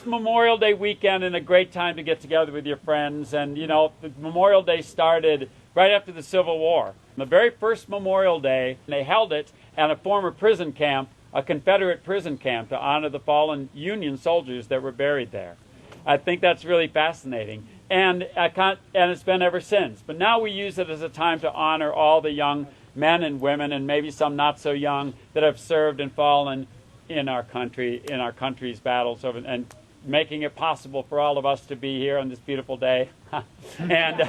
It's Memorial Day weekend and a great time to get together with your friends. And, you know, Memorial Day started right after the Civil War. The very first Memorial Day, they held it at a former prison camp, a Confederate prison camp, to honor the fallen Union soldiers that were buried there. I think that's really fascinating. And it's been ever since. But now we use it as a time to honor all the young men and women, and maybe some not so young, that have served and fallen in our country, in our country's battles, and making it possible for all of us to be here on this beautiful day and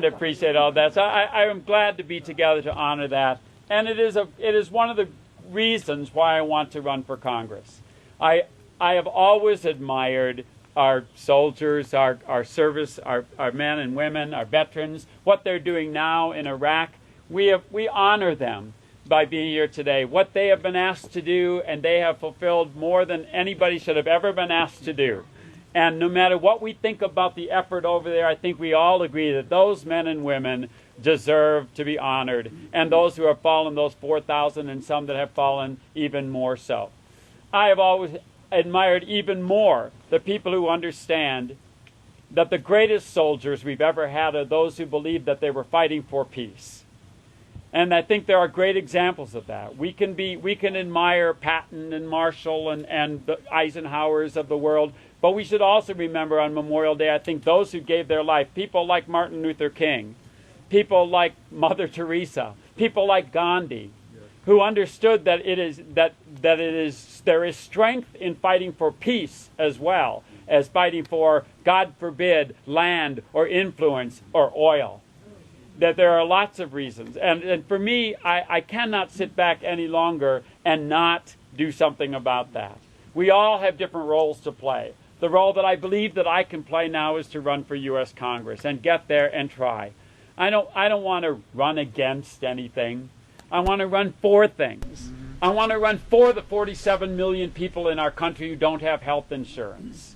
appreciate all that. So I am glad to be together to honor that. And it is one of the reasons why I want to run for Congress. I have always admired our soldiers, our service, our men and women, our veterans, what they're doing now in Iraq. We honor them by being here today. What they have been asked to do, and they have fulfilled more than anybody should have ever been asked to do. And no matter what we think about the effort over there, I think we all agree that those men and women deserve to be honored. And those who have fallen, those 4,000 and some that have fallen, even more so. I have always admired even more the people who understand that the greatest soldiers we've ever had are those who believe that they were fighting for peace. And I think there are great examples of that. We can admire Patton and Marshall and the Eisenhowers of the world, but we should also remember on Memorial Day, I think, those who gave their life, people like Martin Luther King, people like Mother Teresa, people like Gandhi, who understood that there is strength in fighting for peace as well as fighting for, God forbid, land or influence or oil. That there are lots of reasons. And for me, I cannot sit back any longer and not do something about that. We all have different roles to play. The role that I believe that I can play now is to run for U.S. Congress and get there and try. I don't want to run against anything. I want to run for things. I want to run for the 47 million people in our country who don't have health insurance.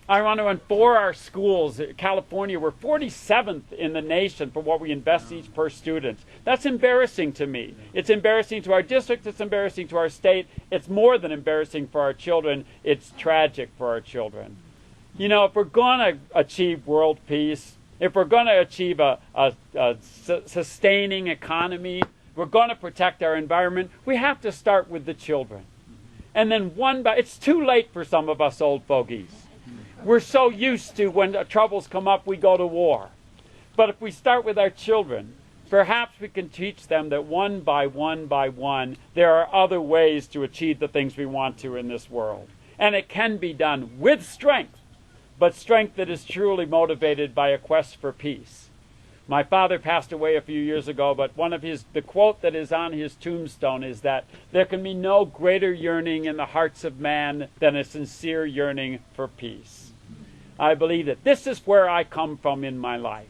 I want to run for our schools. California, we're 47th in the nation for what we invest each per student. That's embarrassing to me. It's embarrassing to our district. It's embarrassing to our state. It's more than embarrassing for our children. It's tragic for our children. You know, if we're going to achieve world peace, if we're going to achieve a sustaining economy, we're going to protect our environment, we have to start with the children. And then it's too late for some of us old fogies. We're so used to when troubles come up, we go to war. But if we start with our children, perhaps we can teach them that one by one, there are other ways to achieve the things we want to in this world. And it can be done with strength, but strength that is truly motivated by a quest for peace. My father passed away a few years ago, but the quote that is on his tombstone is that there can be no greater yearning in the hearts of man than a sincere yearning for peace. I believe that this is where I come from in my life.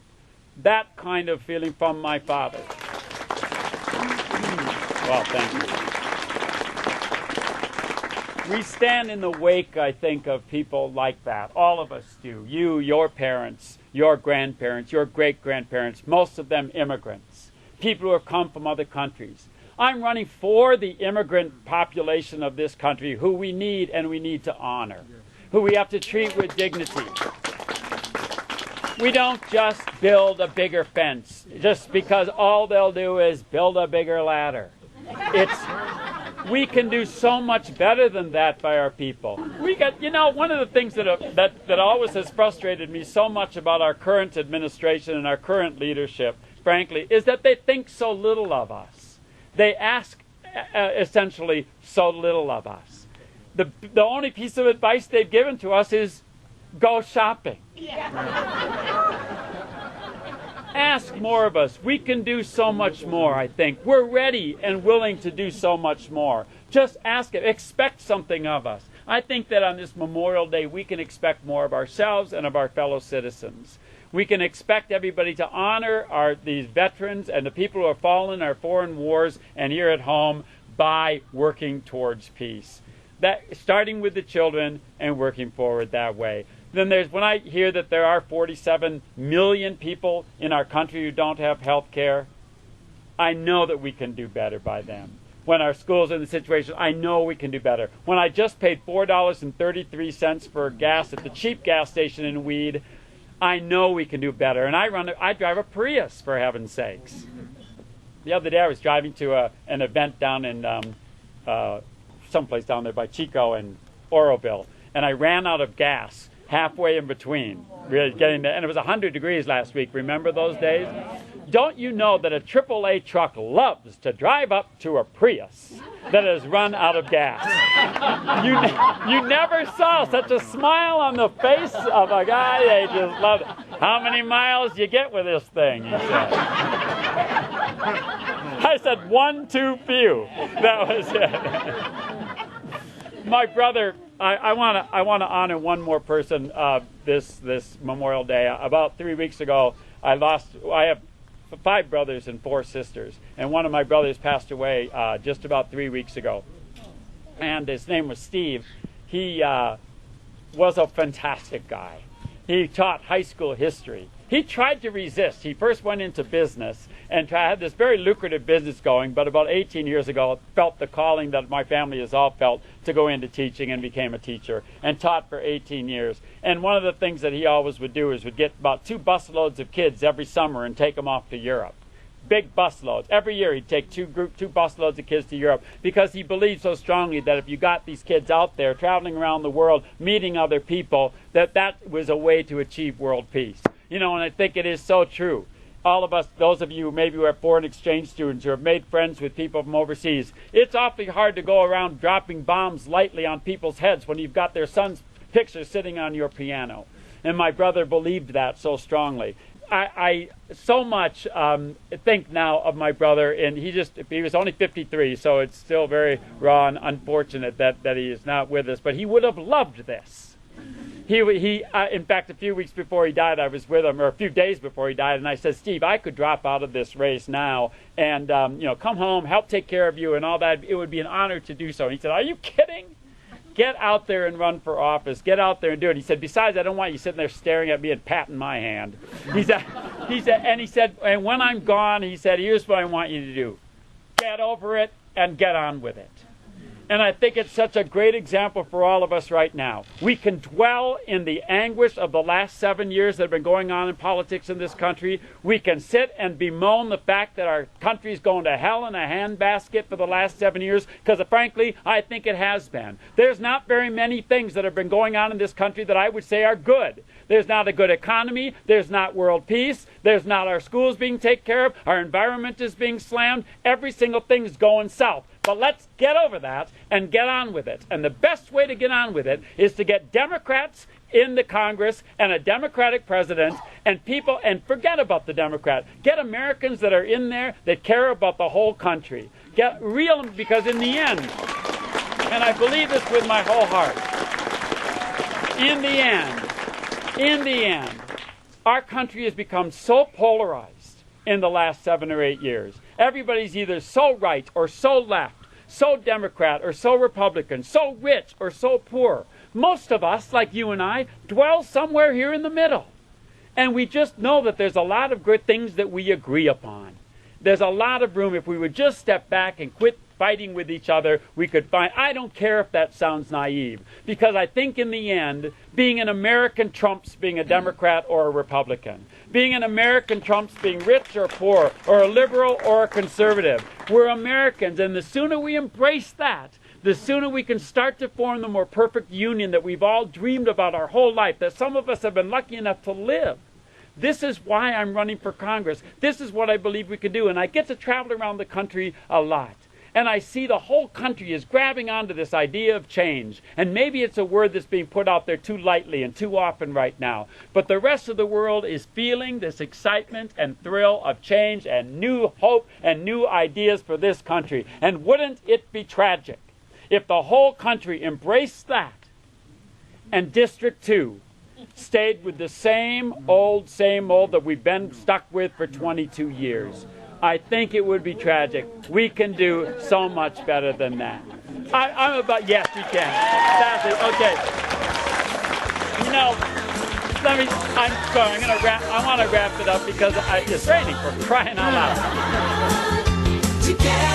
That kind of feeling from my father. Well, thank you. We stand in the wake, I think, of people like that. All of us do. You, your parents, your grandparents, your great-grandparents, most of them immigrants, people who have come from other countries. I'm running for the immigrant population of this country who we need and we need to honor, who we have to treat with dignity. We don't just build a bigger fence just because all they'll do is build a bigger ladder. We can do so much better than that by our people. One of the things that always has frustrated me so much about our current administration and our current leadership, frankly, is that they think so little of us. They ask essentially so little of us. The only piece of advice they've given to us is go shopping. Ask more of us. We can do so much more, I think. We're ready and willing to do so much more. Just ask it. Expect something of us. I think that on this Memorial Day, we can expect more of ourselves and of our fellow citizens. We can expect everybody to honor these veterans and the people who have fallen in our foreign wars and here at home by working towards peace. Starting with the children and working forward that way. Then when I hear that there are 47 million people in our country who don't have health care, I know that we can do better by them. when our schools are in the situation. I know we can do better. When I just paid $4.33 for gas at the cheap gas station in Weed, I know we can do better. And I drive a Prius, for heaven's sakes. The other day I was driving to an event down in someplace down there by Chico and Oroville, and I ran out of gas halfway in between, really getting there. And it was 100 degrees last week. Remember those days? Don't you know that a AAA truck loves to drive up to a Prius that has run out of gas? You never saw such a smile on the face of a guy. They just loved it. How many miles do you get with this thing? He said. I said, one too few. That was it. My brother, I want to honor one more person this Memorial Day. About 3 weeks ago, I have 5 brothers and 4 sisters, and one of my brothers passed away just about 3 weeks ago. And his name was Steve. He was a fantastic guy. He taught high school history. He tried to resist. He first went into business and had this very lucrative business going, but about 18 years ago felt the calling that my family has all felt to go into teaching, and became a teacher and taught for 18 years. And one of the things that he always would do is would get about 2 busloads of kids every summer and take them off to Europe. Big busloads. Every year he'd take 2 busloads of kids to Europe, because he believed so strongly that if you got these kids out there traveling around the world, meeting other people, that was a way to achieve world peace. You know, and I think it is so true. All of us, those of you maybe who are foreign exchange students who have made friends with people from overseas, it's awfully hard to go around dropping bombs lightly on people's heads when you've got their son's picture sitting on your piano. And my brother believed that so strongly. I so much think now of my brother, and he was only 53, so it's still very raw and unfortunate that he is not with us, but he would have loved this. In fact, a few weeks before he died, I was with him, or a few days before he died, and I said, Steve, I could drop out of this race now and come home, help take care of you and all that. It would be an honor to do so. And he said, are you kidding? Get out there and run for office. Get out there and do it. He said, besides, I don't want you sitting there staring at me and patting my hand. He said, and when I'm gone, he said, here's what I want you to do. Get over it and get on with it. And I think it's such a great example for all of us right now. We can dwell in the anguish of the last 7 years that have been going on in politics in this country. We can sit and bemoan the fact that our country is going to hell in a handbasket for the last 7 years, because frankly, I think it has been. There's not very many things that have been going on in this country that I would say are good. There's not a good economy. There's not world peace. There's not our schools being taken care of. Our environment is being slammed. Every single thing is going south. But let's get over that and get on with it. And the best way to get on with it is to get Democrats in the Congress and a Democratic president, and forget about the Democrat. Get Americans that are in there that care about the whole country. Get real, because in the end, and I believe this with my whole heart, in the end, our country has become so polarized in the last 7 or 8 years. Everybody's either so right or so left, so Democrat or so Republican, so rich or so poor. Most of us, like you and I, dwell somewhere here in the middle. And we just know that there's a lot of good things that we agree upon. There's a lot of room. If we would just step back and quit fighting with each other, we could find. I don't care if that sounds naive, because I think in the end, being an American trumps being a Democrat or a Republican. Being an American trumps being rich or poor, or a liberal or a conservative. We're Americans, and the sooner we embrace that, the sooner we can start to form the more perfect union that we've all dreamed about our whole life, that some of us have been lucky enough to live. This is why I'm running for Congress. This is what I believe we can do, and I get to travel around the country a lot. And I see the whole country is grabbing onto this idea of change. And maybe it's a word that's being put out there too lightly and too often right now. But the rest of the world is feeling this excitement and thrill of change and new hope and new ideas for this country. And wouldn't it be tragic if the whole country embraced that and District 2 stayed with the same old that we've been stuck with for 22 years? I think it would be tragic. We can do so much better than that. Yes, we can. Exactly. Okay. I'm sorry. I want to wrap it up because it's raining, for crying out loud. Together.